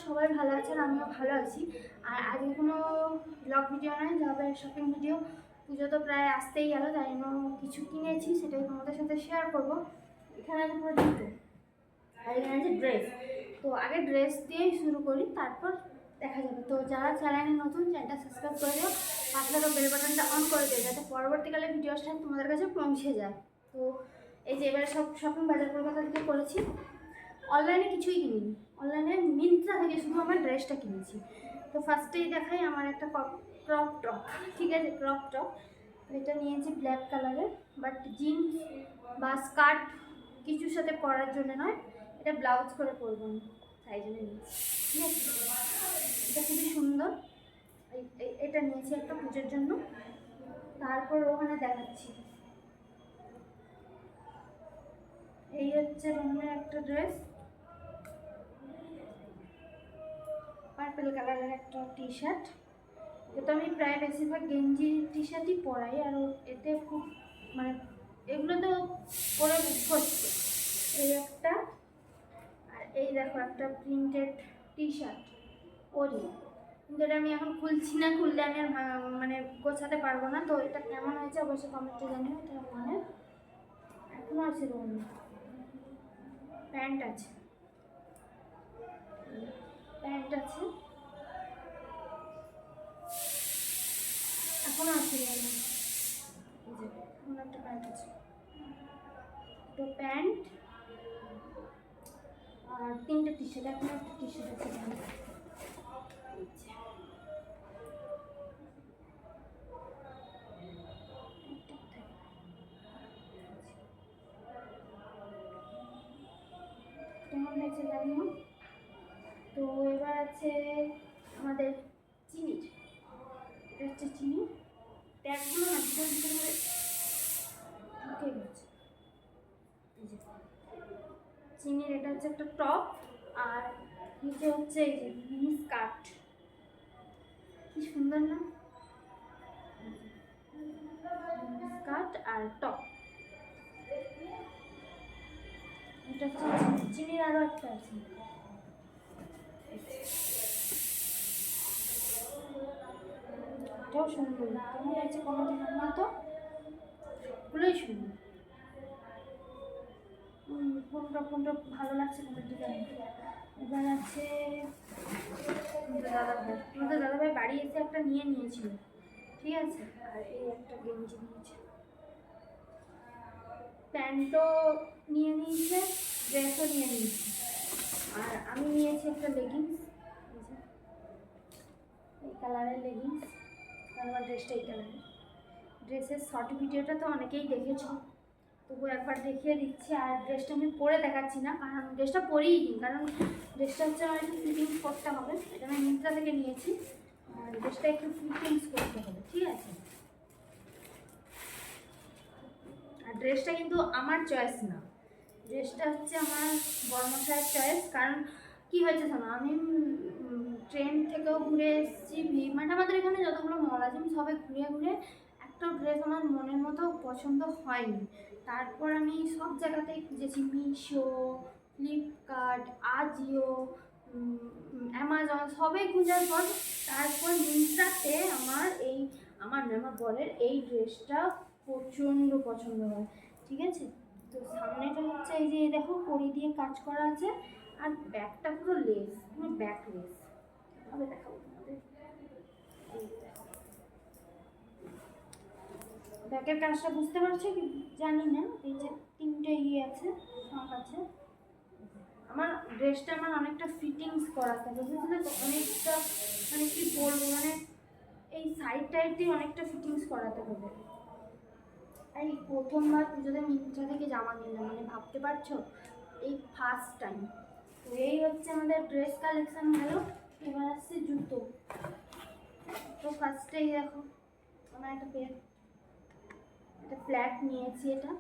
সবাই ভালো আছেন, আমিও ভালো আছি। আর আজকে কোনো ব্লগ ভিডিও নয়, যাবে শপিং ভিডিও। পুজো তো প্রায় আসতেই গেল, তাই জন্য কিছু কিনেছি, সেটাই তোমাদের সাথে শেয়ার করবো। এখানে আছে পুরো জুতো, আর এখানে আছে ড্রেস। তো আগে ড্রেস দিয়েই শুরু করি, তারপর দেখা যাবে। তো যারা চ্যানেলে নতুন, চ্যানেলটা সাবস্ক্রাইব করে দিও, পাশে থাকা বেল বাটনটা অন করে দিও, যাতে পরবর্তীকালে ভিডিওটা তোমাদের কাছে পৌঁছে যায়। তো এই যে এবারে সব শপিং বাজার কলকাতা থেকে করেছি। অনলাইনে কিছুই কিনিনি, অনলাইনে মিন্ত্রা থেকে শুধু আমার ড্রেসটা কিনেছি। তো ফার্স্টেই দেখাই আমার একটা ক্রপ টপ, ঠিক আছে, ক্রপ টপ। এটা নিয়েছি ব্ল্যাক কালারের, বাট জিন্স বা স্কার্ট কিছুর সাথে পরার জন্য নয়, এটা ব্লাউজ করে পরবো আমি, তাই জন্য নিয়েছি। ঠিক আছে, এটা খুবই সুন্দর। এটা নিয়েছি একটা পুজোর জন্য। তারপর ওখানে দেখাচ্ছি, এই হচ্ছে রঙের একটা ড্রেস, পার্পল কালারের একটা টি শার্ট। এটা আমি প্রায় বেশিরভাগ গেঞ্জি টি শার্টই পরাই, আর এতে খুব মানে এগুলো তো পরে অভ্যস্ত। এই একটা, আর এই দেখো একটা প্রিন্টেড টি শার্ট পরি, কিন্তু এটা আমি এখন খুলছি না, খুললে আমি আর মানে গোছাতে পারবো না। তো এটা কেমন হয়েছে অবশ্যই কমেন্টে জানিও। এটা মানে এখনও আছে রুম, প্যান্ট আছে, প্যান্ট আছে, এখনও আছে রুম, এখন একটা প্যান্ট আছে, তো প্যান্ট আর তিনটে টি শার্ট, এখন একটা টি শার্ট আছে। কেমন হয়েছে জানিও। তো এবার আছে আমাদের চিনির, এটা হচ্ছে চিনি, ট্যাগগুলো না ভিতরে ভিতরে ঢুকে গেছে। চিনির এটা হচ্ছে একটা টপ, আর নিচে হচ্ছে এই যে মিনি স্কার্ট, কি সুন্দর না, স্কার্ট আর টপ। এটা হচ্ছে চিনির, আরও একটা আছে, এটাও সুন্দর। কেমন হয়েছে কমেন্টে জানাও তো, সবগুলোই সুন্দর। কোনটা কোনটা ভালো লাগছে কমেন্টে জানাও। এবার আছে আমাদের দাদাভাই বাড়ি এসে একটা নিয়ে নিয়েছিল, ঠিক আছে। আর এই একটা গেঞ্জি নিয়েছে, প্যান্টও নিয়ে নিয়েছে, ড্রেসও নিয়ে নিয়েছে। আর আমি নিয়েছি একটা লেগিংস, এই কালারের লেগিংস, আমার ড্রেসটা এই কালারের। ড্রেসের শর্ট ভিডিওটা তো অনেকেই দেখেছো, তবু একবার দেখিয়ে দিচ্ছি। আর ড্রেসটা আমি পরে দেখাচ্ছি না, কারণ ড্রেসটা পরেই দিই, কারণ ড্রেসটা হচ্ছে আমার একটু ফিটিংস করতে হবে। এটা আমি মিন্ত্রা থেকে নিয়েছি, আর ড্রেসটা একটু ফিটিংস করতে হবে, ঠিক আছে। আর ড্রেসটা কিন্তু আমার চয়েস না, ড্রেসটা হচ্ছে আমার বড়মশাইয়ের চয়েস। কারণ কি হয়েছে শোনো, আমি ট্রেন থেকেও ঘুরে এসেছি, মানে আমাদের এখানে যতগুলো মল আছে আমি সবাই ঘুরে ঘুরে একটা ড্রেস আমার মনের মতো পছন্দ হয়নি। তারপর আমি সব জায়গাতেই খুঁজেছি, মিশো, ফ্লিপকার্ট, আজিও, অ্যামাজন, সবাই খোঁজার পর তারপর মিন্ত্রাতে আমার বরের এই ড্রেসটা প্রচণ্ড পছন্দ হয়, ঠিক আছে। তো সামনেটা হচ্ছে এই যে দেখো কড়ি দিয়ে কাজ করা আছে, আর ব্যাকটা পুরো লেস, পুরো ব্যাক লেস হবে, দেখাবো তোমাদের। ব্যাকের কাজটা বুঝতে পারছো কি জানি না, এই যে তিনটে আছে, ফাঁক আছে। আমার ড্রেসটা আমার অনেকটা ফিটিংস করাতে হবে, বুঝলে তো, অনেকটা মানে কি বলবো, মানে এই সাইড টাইডটি অনেকটা ফিটিংস করাতে হবে। এই প্রথমবার পুজোতে মিন্ত্রা থেকে জামা নিলাম, মানে ভাবতে পারছো, এই ফার্স্ট টাইম। তো এই হচ্ছে আমাদের ড্রেস কালেকশন গেল। এবার আসছে জুতো। তো ফার্স্টেই দেখো আমার একটা ফ্ল্যাট নিয়েছি, এটা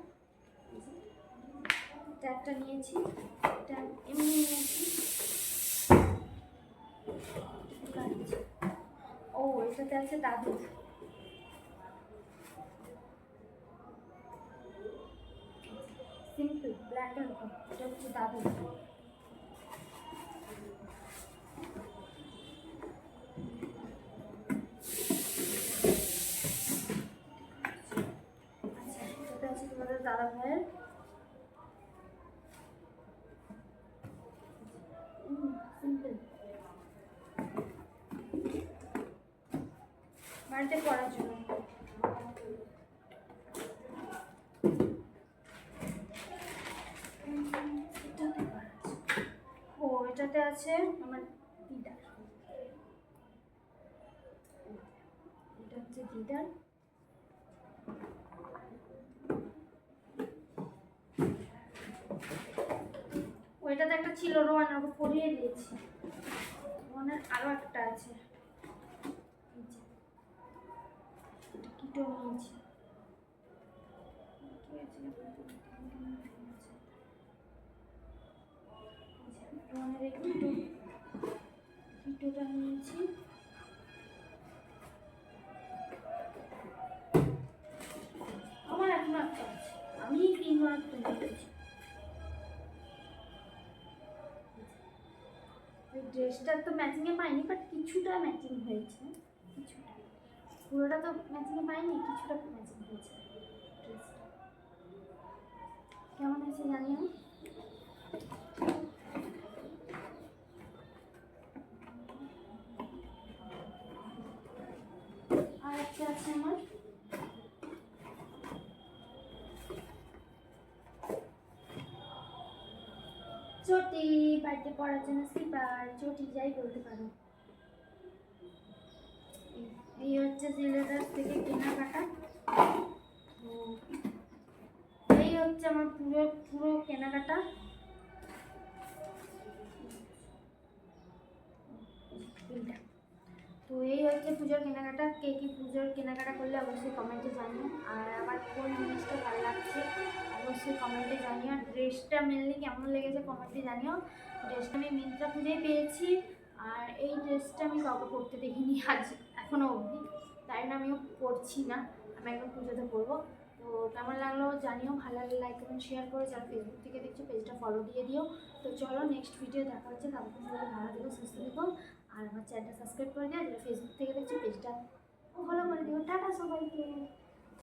একটা নিয়েছি, এটা এমনি নিয়েছি। ও এটাতে আছে দাদু, সিম্পল ব্ল্যাক অ্যান্ড এটা হচ্ছে দাদু। দাদা ভাইয়ের। সিম্পল বাড়িতে পড়ার জন্য। ও এটাতে আছে আমার দিদার, এটা হচ্ছে দিদার। ওইটাতে একটা ছিল রোয়ান, ওকে পরিয়ে দিয়েছি। রোয়ানের আরো একটা আছে, কিটো নিয়েছি। রোয়ানের এই কিটোটা নিয়েছি। আমার এখনো একটা আছে, আমি 3বার তুলে দিয়েছি। ওই ড্রেসটা তো ম্যাচিংয়ে পাইনি, বাট কিছুটা ম্যাচিং হয়েছে, কিছুটা, পুরোটা তো ম্যাচিংয়ে পাইনি, কিছুটা ম্যাচিং হয়েছে ড্রেসটা। কেমন হয়েছে জানি না। আর একটা আছে আমার চটি, বাড়িতে পড়ার জন্য স্লিপার, চটি যাই বলতে পারো। এই হচ্ছে জেলেদার থেকে কেনাকাটা। তো এই হচ্ছে আমার পুরো পুরো কেনাকাটা। তো এই হচ্ছে পুজোর কেনাকাটা। কে কি পুজোর কেনাকাটা করলে অবশ্যই কমেন্টে জানিও, আর আমার কোন জিনিসটা ভালো লাগছে অবশ্যই কমেন্টে জানিও। আর ড্রেসটা মেনলি কেমন লেগেছে কমেন্টে জানিও। ড্রেসটা আমি মিন্ত্রা পুজোয় পেয়েছি, আর এই ড্রেসটা আমি কাউকে পরতে দেখিনি আজ এখনও অবধি, তাই না আমিও পরছি না, আমি একদম পুজোতে পরবো। তো কেমন লাগলো জানিও, ভালো লাগলে লাইক কমেন্ট শেয়ার করো। যারা ফেসবুক থেকে দেখছো পেজটা ফলো দিয়ে দিও। তো চলো নেক্সট ভিডিও দেখা হচ্ছে, তারপর ভালো থেকো, সুস্থ থেকো। আর আমার চ্যানেলটা সাবস্ক্রাইব করে দিও। যারা ফেসবুক থেকে দেখছো পেজটা ফলো করে দিও। টাটা সবাইকে।